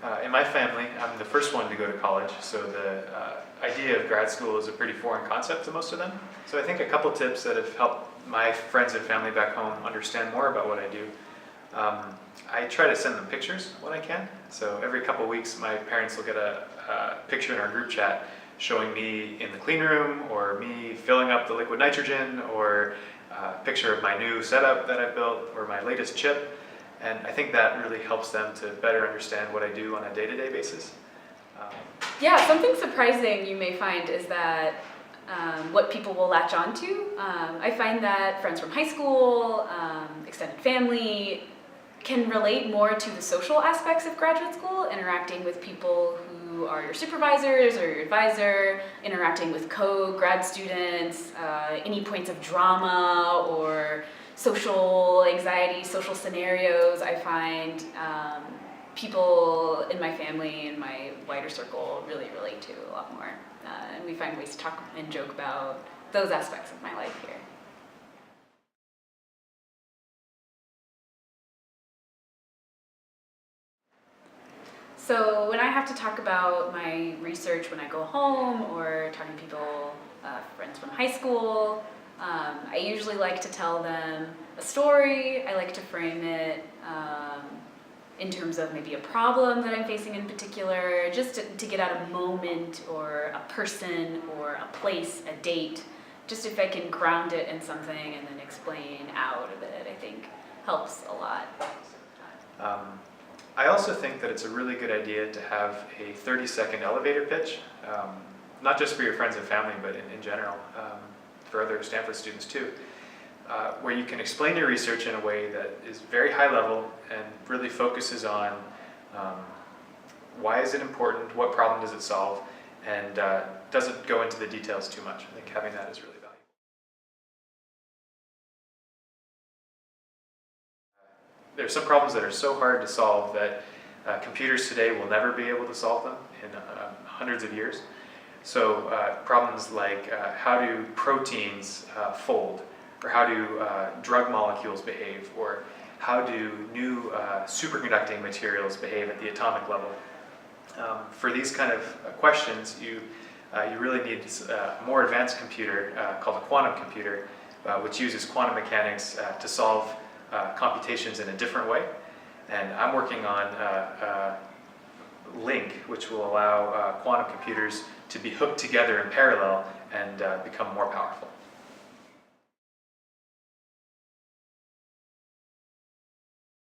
In my family, I'm the first one to go to college, so the idea of grad school is a pretty foreign concept to most of them. So I think a couple tips that have helped my friends and family back home understand more about what I do. I try to send them pictures when I can. So every couple weeks, my parents will get a picture in our group chat showing me in the clean room, or me filling up the liquid nitrogen, or a picture of my new setup that I built, or my latest chip. And I think that really helps them to better understand what I do on a day-to-day basis. Yeah, something surprising you may find is that what people will latch onto. I find that friends from high school, extended family, can relate more to the social aspects of graduate school, interacting with people who are your supervisors or your advisor, interacting with co-grad students, any points of drama or social anxiety, social scenarios. I find people in my family and my wider circle really relate to a lot more. And we find ways to talk and joke about those aspects of my life here. So when I have to talk about my research when I go home, or talking to people, friends from high school, I usually like to tell them a story. I like to frame it in terms of maybe a problem that I'm facing in particular, just to get at a moment or a person or a place, a date, just if I can ground it in something and then explain out of it, I think helps a lot. I also think that it's a really good idea to have a 30-second elevator pitch, not just for your friends and family, but in general, for other Stanford students too, where you can explain your research in a way that is very high level and really focuses on why is it important, what problem does it solve, and doesn't go into the details too much. I think having that is really valuable. There's some problems that are so hard to solve that computers today will never be able to solve them in hundreds of years. So problems like how do proteins fold, or how do drug molecules behave, or how do new superconducting materials behave at the atomic level. For these kind of questions, you really need a more advanced computer called a quantum computer, which uses quantum mechanics to solve computations in a different way. And I'm working on a link which will allow quantum computers to be hooked together in parallel and become more powerful.